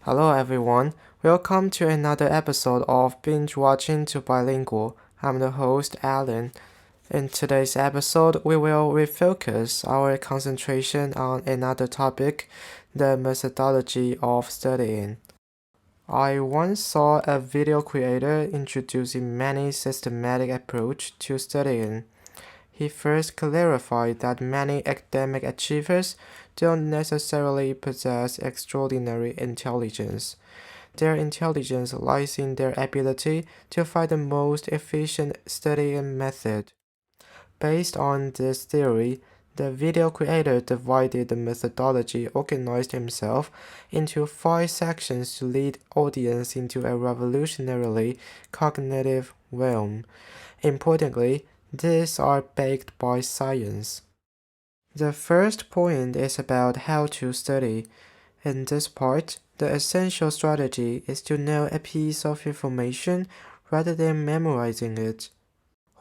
Hello everyone, welcome to another episode of Binge-Watching to Bilingual. I'm the host Alan. In today's episode, we will refocus our concentration on another topic, the methodology of studying. I once saw a video creator introducing many systematic approach to studying. He first clarified that many academic achievers don't necessarily possess extraordinary intelligence. Their intelligence lies in their ability to find the most efficient studying method. Based on this theory, the video creator divided the methodology, organized himself into 5 sections to lead audience into a revolutionarily cognitive realm. Importantly, these are backed by science. The first point is about how to study. In this part, the essential strategy is to know a piece of information rather than memorizing it.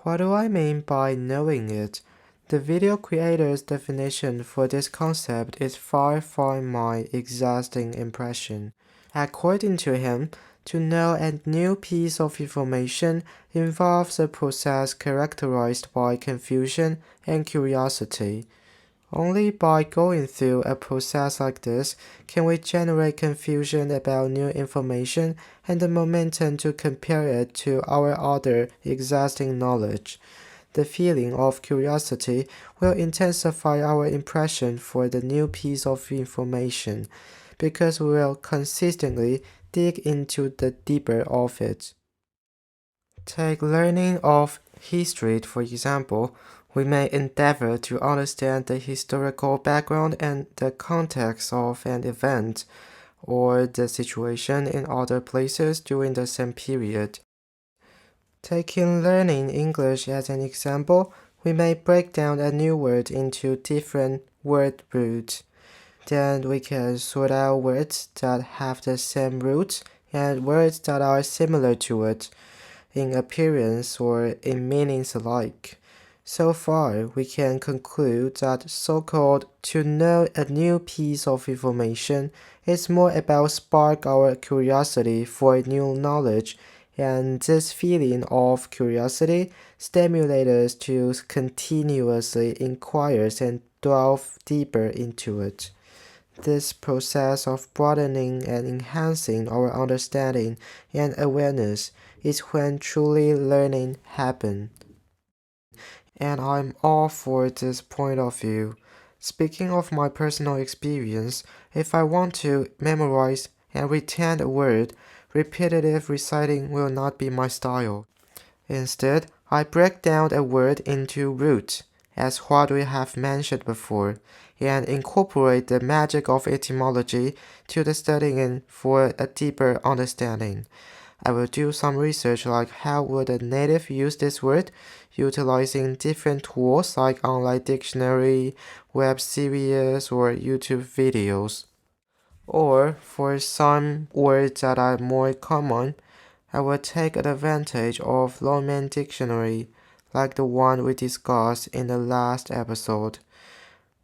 What do I mean by knowing it? The video creator's definition for this concept is far from my existing impression. According to him, to know a new piece of information involves a process characterized by confusion and curiosity. Only by going through a process like this can we generate confusion about new information and the momentum to compare it to our other existing knowledge. The feeling of curiosity will intensify our impression for the new piece of information because we will consistently dig into the deeper of it. Take learning of history, for example. We may endeavor to understand the historical background and the context of an event or the situation in other places during the same period. Taking learning English as an example, we may break down a new word into different word roots. Then we can sort out words that have the same roots and words that are similar to it in appearance or in meanings alike. So far, we can conclude that so-called to know a new piece of information is more about spark our curiosity for new knowledge, and this feeling of curiosity stimulates us to continuously inquire and delve deeper into it. This process of broadening and enhancing our understanding and awareness is when truly learning happens. And I'm all for this point of view. Speaking of my personal experience, if I want to memorize and retain a word, repetitive reciting will not be my style. Instead, I break down a word into roots, as what we have mentioned before, and incorporate the magic of etymology to the studying for a deeper understanding. I will do some research like how would a native use this word, utilizing different tools like online dictionary, web series, or YouTube videos. Or for some words that are more common, I will take advantage of Longman Dictionary, like the one we discussed in the last episode.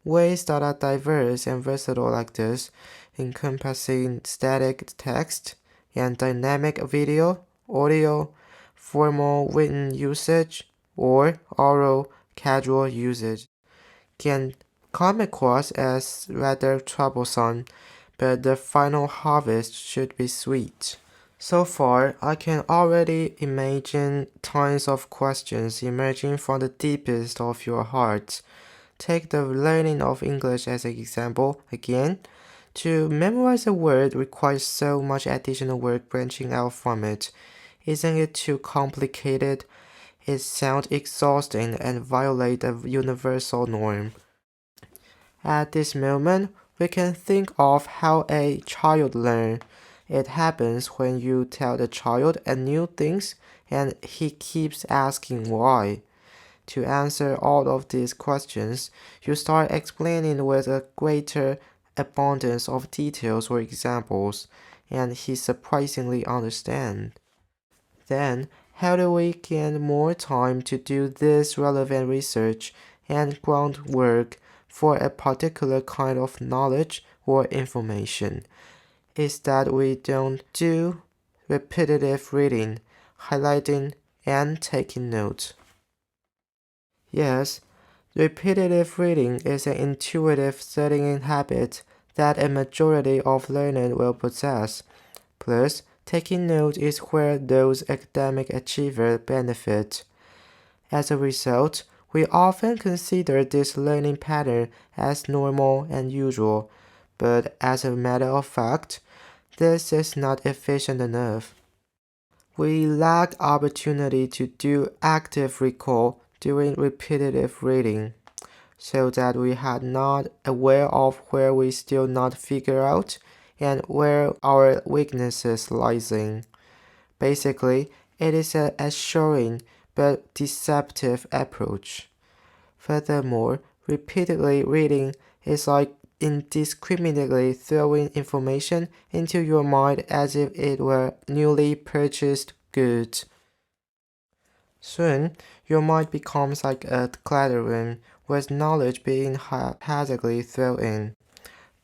Ways that are diverse and versatile like this, encompassing static text and dynamic video, audio, formal written usage, or oral casual usage, can come across as rather troublesome, but the final harvest should be sweet. So far, I can already imagine tons of questions emerging from the deepest of your heart. Take the learning of English as an example again. To memorize a word requires so much additional work branching out from it. Isn't it too complicated? It sounds exhausting and violate a universal norm. At this moment, we can think of how a child learns. It happens when you tell the child a new things and he keeps asking why. To answer all of these questions, you start explaining with a greater abundance of details or examples, and he surprisingly understands. Then, how do we gain more time to do this relevant research and groundwork for a particular kind of knowledge or information? is that we don't do repetitive reading, highlighting, and taking notes. Yes, repetitive reading is an intuitive studying habit that a majority of learners will possess. Plus, taking notes is where those academic achievers benefit. As a result, we often consider this learning pattern as normal and usual, but as a matter of fact, this is not efficient enough. We lack opportunity to do active recall during repetitive reading, so that we are not aware of where we still not figure out and where our weaknesses lies in. Basically, it is an assuring but deceptive approach. Furthermore, repeatedly reading is like indiscriminately throwing information into your mind as if it were newly purchased goods. Soon, your mind becomes like a classroom with knowledge being haphazardly thrown in.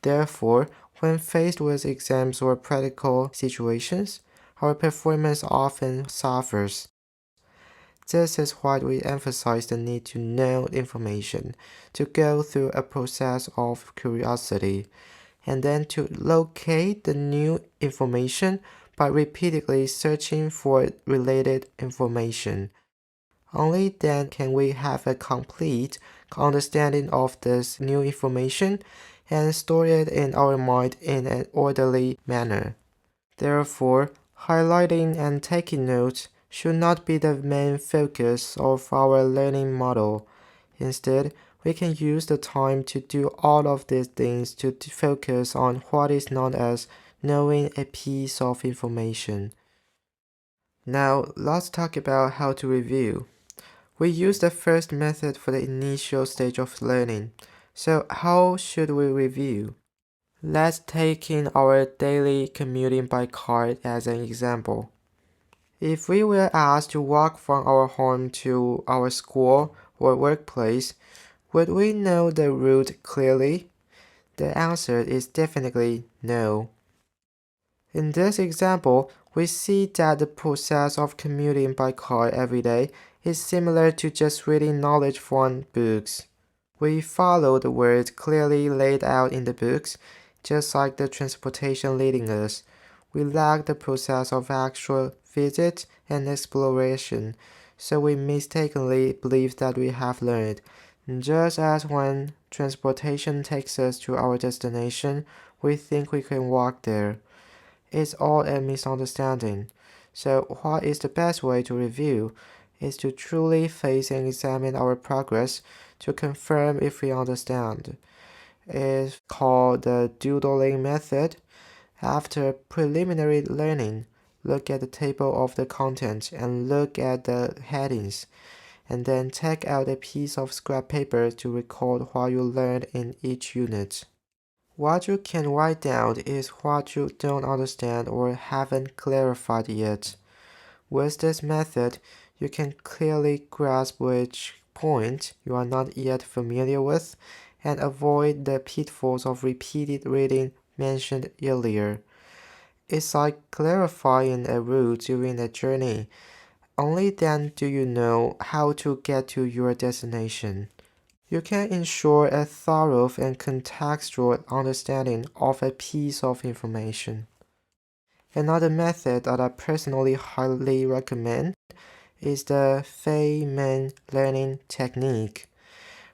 Therefore, when faced with exams or practical situations, our performance often suffers. This is why we emphasize the need to know information, to go through a process of curiosity, and then to locate the new information by repeatedly searching for related information. Only then can we have a complete understanding of this new information and store it in our mind in an orderly manner. Therefore, highlighting and taking notes should not be the main focus of our learning model. Instead, we can use the time to do all of these things to focus on what is known as knowing a piece of information. Now, let's talk about how to review. We use the first method for the initial stage of learning. So how should we review? Let's take in our daily commuting by car as an example. If we were asked to walk from our home to our school or workplace, would we know the route clearly? The answer is definitely no. In this example, we see that the process of commuting by car every day is similar to just reading knowledge from books. We follow the words clearly laid out in the books, just like the transportation leading us. We lack the process of actual visit and exploration, so we mistakenly believe that we have learned. Just as when transportation takes us to our destination, we think we can walk there. It's all a misunderstanding. So what is the best way to review? Is to truly face and examine our progress to confirm if we understand. It's called the doodling method. After preliminary learning, look at the table of the contents and look at the headings, and then take out a piece of scrap paper to record what you learned in each unit. What you can write down is what you don't understand or haven't clarified yet. With this method, you can clearly grasp which point you are not yet familiar with and avoid the pitfalls of repeated reading mentioned earlier. It's like clarifying a route during a journey. Only then do you know how to get to your destination. You can ensure a thorough and contextual understanding of a piece of information. Another method that I personally highly recommend is the Feynman learning technique,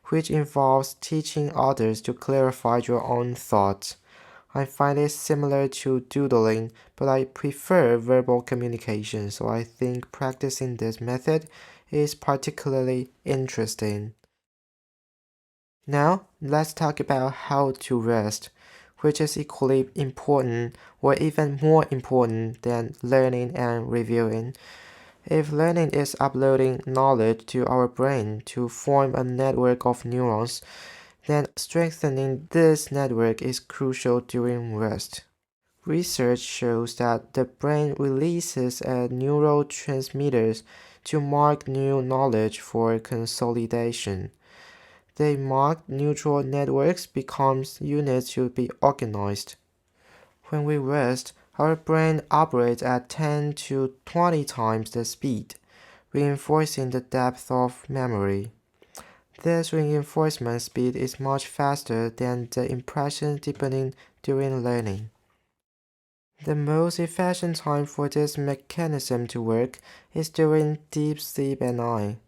which involves teaching others to clarify your own thoughts. I find it similar to doodling, but I prefer verbal communication, so I think practicing this method is particularly interesting. Now, let's talk about how to rest, which is equally important or even more important than learning and reviewing. If learning is uploading knowledge to our brain to form a network of neurons, then strengthening this network is crucial during rest. Research shows that the brain releases neurotransmitters to mark new knowledge for consolidation. The marked neural networks becomes units to be organized. When we rest, our brain operates at 10 to 20 times the speed, reinforcing the depth of memory. This reinforcement speed is much faster than the impression deepening during learning. The most efficient time for this mechanism to work is during deep sleep at night.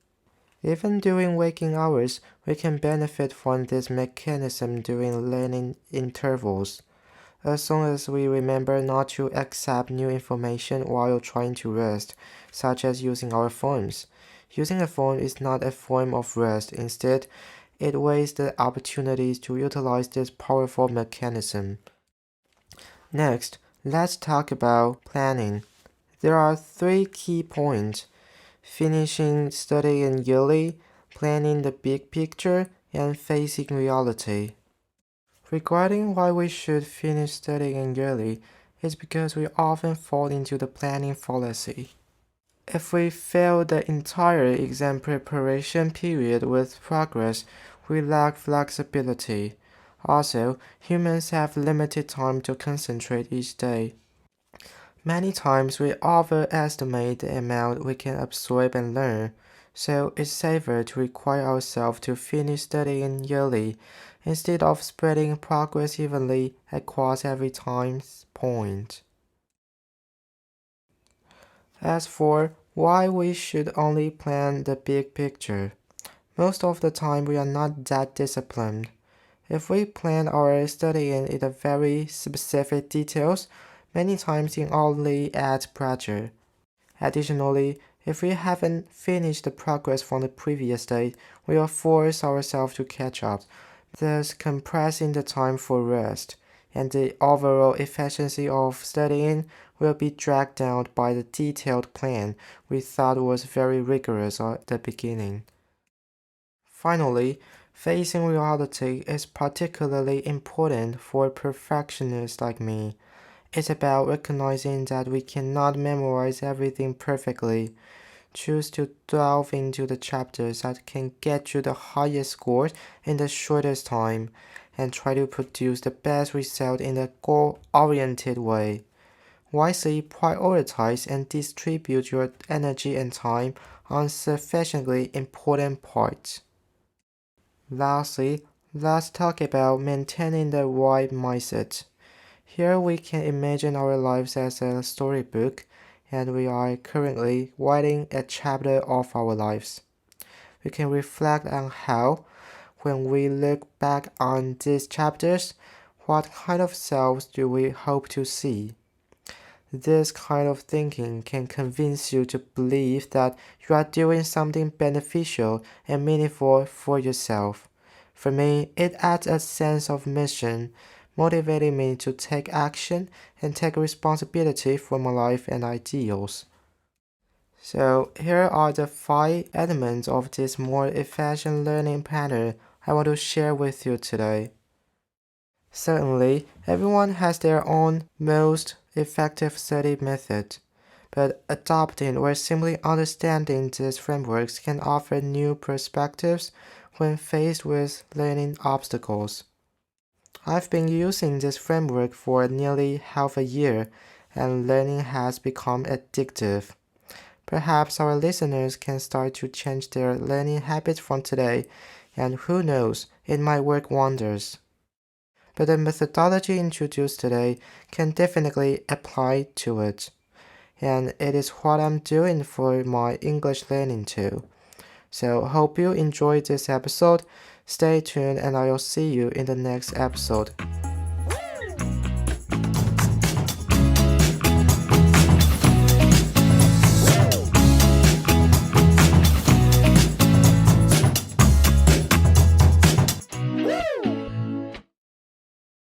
Even during waking hours, we can benefit from this mechanism during learning intervals, as long as we remember not to accept new information while trying to rest, such as using our phones. Using a phone is not a form of rest. Instead, it wastes the opportunities to utilize this powerful mechanism. Next, let's talk about planning. There are three key points: finishing studying yearly, planning the big picture, and facing reality. Regarding why we should finish studying yearly, is because we often fall into the planning fallacy. If we fail the entire exam preparation period with progress, we lack flexibility. Also, humans have limited time to concentrate each day. Many times we overestimate the amount we can absorb and learn, so it's safer to require ourselves to finish studying yearly instead of spreading progress evenly across every time point. As for why we should only plan the big picture, most of the time we are not that disciplined. If we plan our studying in the very specific details, many times it only adds pressure. Additionally, if we haven't finished the progress from the previous day, we will force ourselves to catch up, thus compressing the time for rest, and the overall efficiency of studying will be dragged down by the detailed plan we thought was very rigorous at the beginning. Finally, facing reality is particularly important for perfectionists like me. It's about recognizing that we cannot memorize everything perfectly. Choose to delve into the chapters that can get you the highest scores in the shortest time, and try to produce the best result in a goal-oriented way. Wisely prioritize and distribute your energy and time on sufficiently important parts. Lastly, let's talk about maintaining the right mindset. Here we can imagine our lives as a storybook, and we are currently writing a chapter of our lives. We can reflect on how, when we look back on these chapters, what kind of selves do we hope to see? This kind of thinking can convince you to believe that you are doing something beneficial and meaningful for yourself. For me, it adds a sense of mission, motivating me to take action and take responsibility for my life and ideals. So, here are the 5 elements of this more efficient learning pattern I want to share with you today. Certainly, everyone has their own most effective study method, but adopting or simply understanding these frameworks can offer new perspectives when faced with learning obstacles. I've been using this framework for nearly half a year, and learning has become addictive. Perhaps our listeners can start to change their learning habits from today, and who knows, it might work wonders. But the methodology introduced today can definitely apply to it, and it is what I'm doing for my English learning too. So hope you enjoyed this episode. Stay tuned and I'll see you in the next episode.